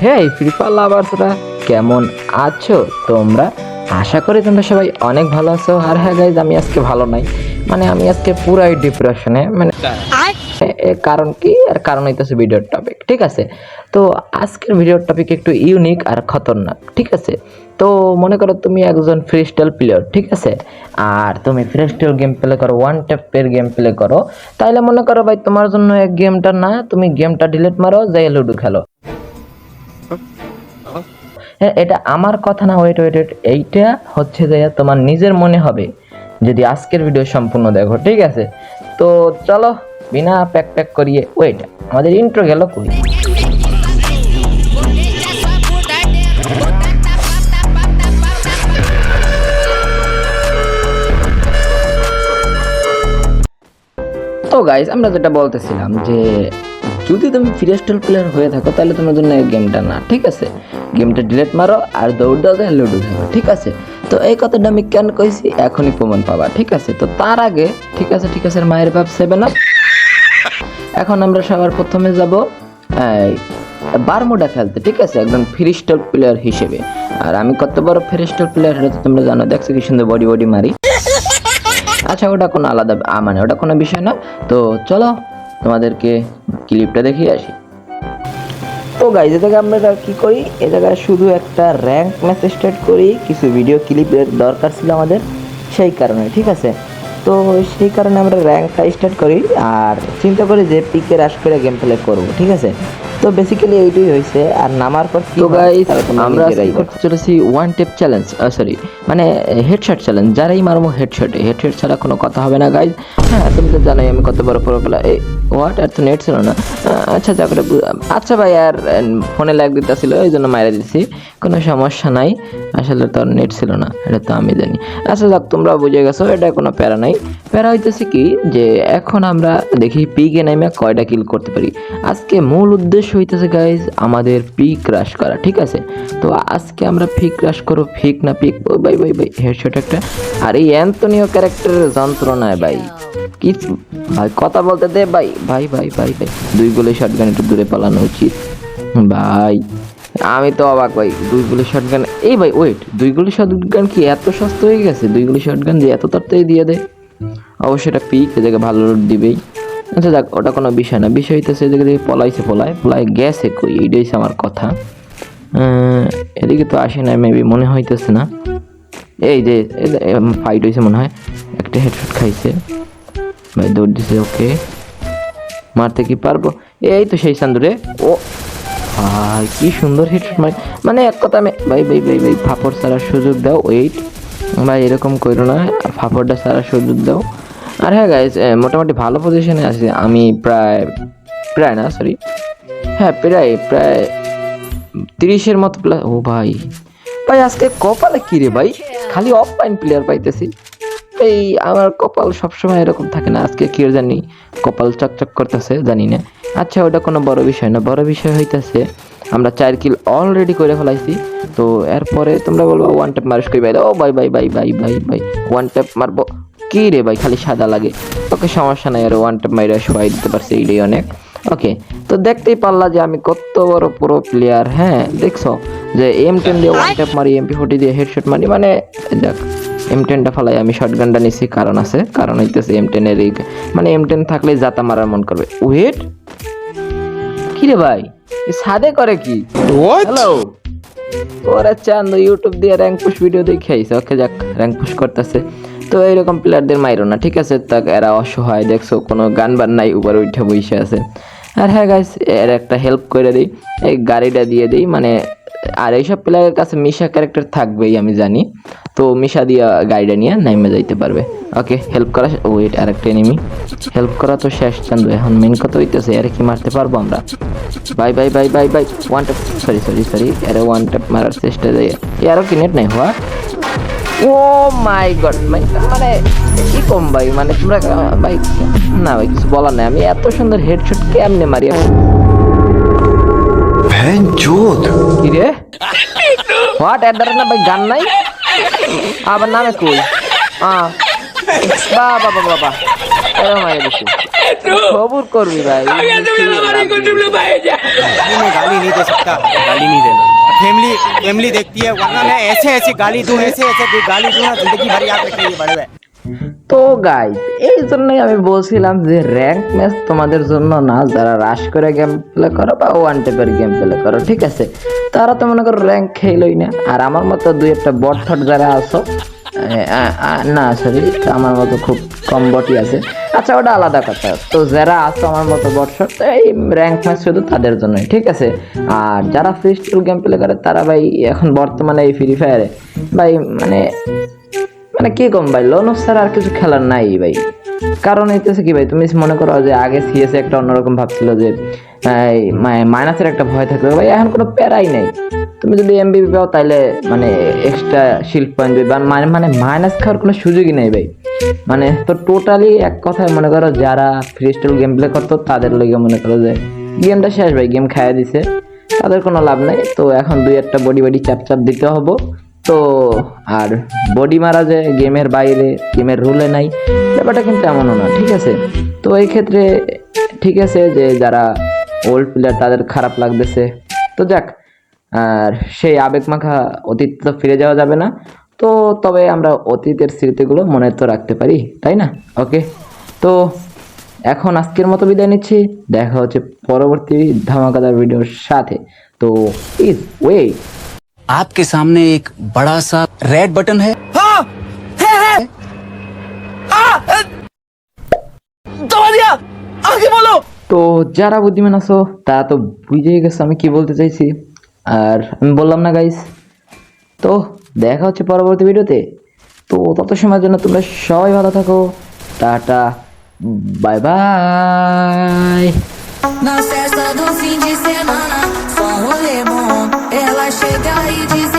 হেই free fire লাভার্সরা, কেমন আছো তোমরা? আশা করি তোমরা সবাই অনেক ভালো আছো। আর হ্যাঁ গাইজ, আমি আজকে ভালো নাই, মানে আমি আজকে পুরাই ডিপ্রেশনে। মানে কারণ কি? আর কারণ হইতেছে ভিডিওর টপিক, ঠিক আছে? তো আজকের ভিডিওর টপিক একটু ইউনিক আর খতরনাক, ঠিক আছে? তো মনে করো তুমি একজন ফ্রি স্টাইল প্লেয়ার, ঠিক আছে? আর তুমি ফ্রি স্টাইল গেম প্লে করো, ওয়ান ট্যাপের গেম প্লে করো, তাইলে মনে করো ভাই তোমার জন্য এক গেমটা না, তুমি গেমটা ডিলিট মারো, যাই লুডো খেলো। হ্যাঁ, এটা আমার কথা না, ওয়েট ওয়েট ওয়েট, এইটা হচ্ছে যে তোমার নিজের মনে হবে যদি আজকের ভিডিও সম্পূর্ণ দেখো, ঠিক আছে? তো চলো বিনা প্যাক প্যাক করিয়ে, ওয়েট, আমাদের ইন্ট্রো গেল কই? তো গাইস, আমরা যেটা বলতেছিলাম যে যদি তুমি ফ্রি স্টাইল প্লেয়ার হয়ে থাকো তাহলে তোমার জন্য এই গেমটা না, ঠিক আছে? গেমটা ডিলিট মারো আর দৌড় দাও, যায় লুডো খেলো, ঠিক আছে? তো এই কথাটা আমি কেন কইছি এখনই প্রমাণ পাবা, ঠিক আছে? তো তার আগে ঠিক আছে মায়ের বাপ 7 আপ। এখন আমরা সবার প্রথমে যাব বারমুডা খেলতে, ঠিক আছে? একজন ফ্রি স্টাইল প্লেয়ার হিসেবে। আর আমি কত বড় ফ্রি স্টাইল প্লেয়ার সেটা তো তোমরা জানো, দেখছো কি সুন্দর বডি মারি। আচ্ছা, ওটা কোনো আলাদা মানে ওটা কোনো বিষয় না। তো চলো তোমাদেরকে ক্লিপটা দেখিয়ে আসি। তো গাইজ, এ জায়গায় আমরা কি করি, এ জায়গায় শুধু একটা র্যাঙ্ক ম্যাচ স্টার্ট করি, কিছু ভিডিও ক্লিপের দরকার ছিল আমাদের, সেই কারণে, ঠিক আছে? তো সেই কারণে আমরা র্যাঙ্কটা স্টার্ট করি আর চিন্তা করি যে পিকে রাশ করে গেম প্লে করবো, ঠিক আছে? তো বেসিক্যালি এইটাই হয়েছে। আর নামার পর তো গাইস, আমরা করতে চলেছি ওয়ান টেপ চ্যালেঞ্জ, সরি মানে হেডশট চ্যালেঞ্জ। যারাই মারবো হেডশট ছাড়া কোনো কথা হবে না গাইজ। হ্যাঁ, তুমি তো জানোই আমি কত বড় প্রো প্লেয়ার। এই হোয়াট, আর তো নেট ছিল না। আচ্ছা যা করে, আচ্ছা ভাই, আর ফোনে ল্যাগ দিতেছিল এই জন্য মাইরে দিছি, কোনো সমস্যা নাই। আসলে তো নেট ছিল না, এটা তো আমি জানি। আচ্ছা যাক, তোমরা বুঝে গেছো, এটা কোনো প্যারা নাই। প্যারা হইতেছে কি যে এখন আমরা দেখি পিকে নেমে কয়টা কিল করতে পারি। আজকে মূল উদ্দেশ্য হইতেছে গাইজ আমাদের পিক ক্রাশ করা, ঠিক আছে? তো আজকে আমরা পিক ক্রাশ করো, পিক না পিক, ভাই ভাই ভাই হেডশট একটা। আর এই অ্যান্টনিও ক্যারেক্টারের যন্ত্রণায় ভাই কি ভাই, কথা বলতে দে ভাই ভাই ভাই ভাই ভাই 2 গুলি শটগান, একটু দূরে পালানো উচিত ভাই। আমি তো অবাক ভাই, 2 গুলি শটগান। এই ভাই ওয়েট, 2 গুলি শটগান কি এত সস্তা হয়ে গেছে? 2 গুলি শটগান যে এত তাড়াতাড়ি দিয়ে দেয়? অবশ্যই এটা পিক, এ জায়গায় ভালো লুট দিবেই। আচ্ছা যাক, ওটা কোনো বিষয় না। বিষয় হইতেছে এদিকে থেকে পলাই গেছে কই, এইটাই হচ্ছে আমার কথা। এদিকে তো আসে না মেবি, মনে হইতেছে না। এই যে ফাইট হয়েছে মনে হয়, একটা হেডশট খাইছে ভাই, দৌড় দিছে। ওকে, মারতে কি পারবো? এই তো সেই সান্দুরে। ও ভাই কি সুন্দর হেডশট মারি, মানে এক কথা আমি ভাই ভাই ভাই ভাই ফাপড় ছাড়ার সুযোগ দাও। ওয়েট ভাই, এরকম করো না, ফাপড়টা ছাড়ার সুযোগ দাও। আর হ্যাঁ গাইজ, মোটামুটি ভালো পজিশনে আছি আমি, প্রায় না সরি, হ্যাঁ প্রায় 30-এর মতো প্লেয়ার। ও ভাই ভাই, আজকে কপালে কি রে ভাই, খালি অফলাইন প্লেয়ার পাইতেছি। এই আমার কপাল সবসময় এরকম থাকে না, আজকে কি জানি কপাল চকচক করতেছে, জানি না। আচ্ছা, ওটা কোনো বড় বিষয় না, বড় বিষয় হইতেছে আমরা 4 কিল অলরেডি করে ফেলাইছি। তো এরপরে তোমরা বলবো ওয়ান ট্যাপ মারিস কই ভাই? ও ভাই ভাই ভাই ভাই ভাই ভাই ওয়ান ট্যাপ মারবো কি রে ভাই, খালি সাদা লাগে। ওকে সমস্যা নাই, আর ওয়ান ট্যাপ মাইরা সবাই দিতে পারছে, এইটাই অনেক। ওকে, তো দেখতেই পারলা যে আমি কত বড় প্রো প্লেয়ার। হ্যাঁ দেখছো যে M10 দিয়ে ওয়ান ট্যাপ মারি, MP40 দিয়ে হেডশট মারি, মানে দেখ M10টা ফালাই আমি শটগানটা নিছি, কারণ আছে, কারণ হইতেছে M10 এর মানে M10 থাকলে জাতা মারার মন করবে। ওয়েট, কি রে ভাই সাদে করে কি? হ্যালো, ওরা চান্দ ইউটিউব দিয়ে র্যাঙ্ক পুশ ভিডিও দেখে আইছে। ওকে যাক, র্যাঙ্ক পুশ করতেছে। তো এইরকম প্লেয়ারদের মাইরো না, ঠিক আছে? তা এরা অসহায়, দেখছো কোনো গান বান নাই, উপরে উঠে বসে আছে। আর হ্যাঁ গাইস, এর একটা হেল্প করে দিই, এই গাড়িটা দিয়ে দিই মানে। আর এইসব প্লেয়ারের কাছে মিশা ক্যারেক্টার থাকবেই আমি জানি, তো মিশা দিয়া গাড়িটা নিয়ে নাইমে যাইতে পারবে। ওকে, হেল্প করা। ওয়েট, আরেকটা এনিমি। হেল্প করা তো শেষ চান্দু, এখন মেন কথা হইতেছে এর কি মারতে পারবো আমরা? ভাই ভাই ভাই ভাই ভাই ওয়ান ট্যাপ, সরি এর ওয়ান ট্যাপ মারার চেষ্টা দেয়। এরও কি নেট নাই হওয়া? ও মাই গড, মানে কি কম ভাই, মানে তোমরা ভাই, না ভাই কিছু বলার নাই। আমি এত সুন্দর হেডশট কেমনে মারি? কি রে হোয়াট, এর দ্বারা না ভাই গান নাই, আবার নামে কই? বাবা বাবা বাবা, এরকম মারি দিছি। সবুর করবি ভাই। मैं गाली नहीं दे सकता, गाली नहीं देना। फैमिली फैमिली देखती है, वरना मैं ऐसे ऐसे गाली दूं, ऐसे ऐसे गाली दूं ना, जिंदगी भर याद रखेंगे बड़े भाई। তো গাইস এই জন্যই আমি বলছিলাম যে র্যাঙ্ক ম্যাচ তোমাদের জন্য না, যারা রাশ করে গেম প্লে করো বা ওয়ান টেপের গেম প্লে করো, ঠিক আছে, তারা তো মনে করো র্যাঙ্ক খেলোই না। আর আমার মতো দুই একটা বট থট যারা আছো, না সরি, আমার মতো খুব কম বটই আছে, আচ্ছা ওটা আলাদা কথা। তো যারা আছো আমার মতো বট শট, এই র্যাঙ্ক ম্যাচ শুধু তাদের জন্যই, ঠিক আছে। আর যারা ফ্রি স্টাইল গেম প্লে করে তারা ভাই এখন বর্তমানে এই ফ্রি ফায়ারে ভাই মানে মানে কি কম ভাই, লোন ছাড়া আর কিছু খেলার নাই ভাই। কারণ হইতেছে কি ভাই, তুমি মনে করো যে আগে সিএস একটা অন্যরকম ভাবছিল যে মাইনাসের একটা ভয় থাকতো, ভাই এখন কোনো প্যারাই নাই। তুমি যদি এমবিপি পাও তাইলে মানে এক্সট্রা শিল্ড পয়েন্ট দিবে, মানে মাইনাস খাওয়ার কোনো সুযোগই নেই ভাই। মানে তো টোটালি এক কথায় মনে করো যারা ফ্রি স্টাইল গেম প্লে করতো তাদের লেগে মনে করো যে গেমটা শেষ ভাই, গেম খাইয়ে দিছে, তাদের কোনো লাভ নাই। তো এখন দুই একটা বডি চাপ চাপ দিতে হবো। তো আর বডি মারা যে গেমের বাইরে, গেমের রুলে নাই, ব্যাপারটা কিন্তু এমনও না, ঠিক আছে। তো এই ক্ষেত্রে ঠিক আছে যে যারা ওল্ড প্লেয়ার তাদের খারাপ লাগতেছে, তো যাক, আর সেই আবেগ মাখা অতীত তো ফিরে যাওয়া যাবে না। তো তবে আমরা অতীতের স্মৃতিগুলো মনে তো রাখতে পারি, তাই না? ওকে, তো এখন আজকের মতো বিদায় নিচ্ছি, দেখা হচ্ছে পরবর্তী ধামাকাদার ভিডিওর সাথে। তো প্লিজ ওয়েট, आपके सामने एक बड़ा सा रेड बटन है। दबा दिया, आगे बोलो। তো যারা বুদ্ধিমান আছো তারা তো বুঝেই গেছো আমি কি বলতে চাইছি, আর আমি বললাম না গাইস। তো দেখা হচ্ছে পরবর্তী ভিডিওতে। তো তত সময়ের জন্য তোমরা সবাই ভালো থাকো, tata, bye bye. Na festa do fim de semana, só rolê bom. Ela chega e diz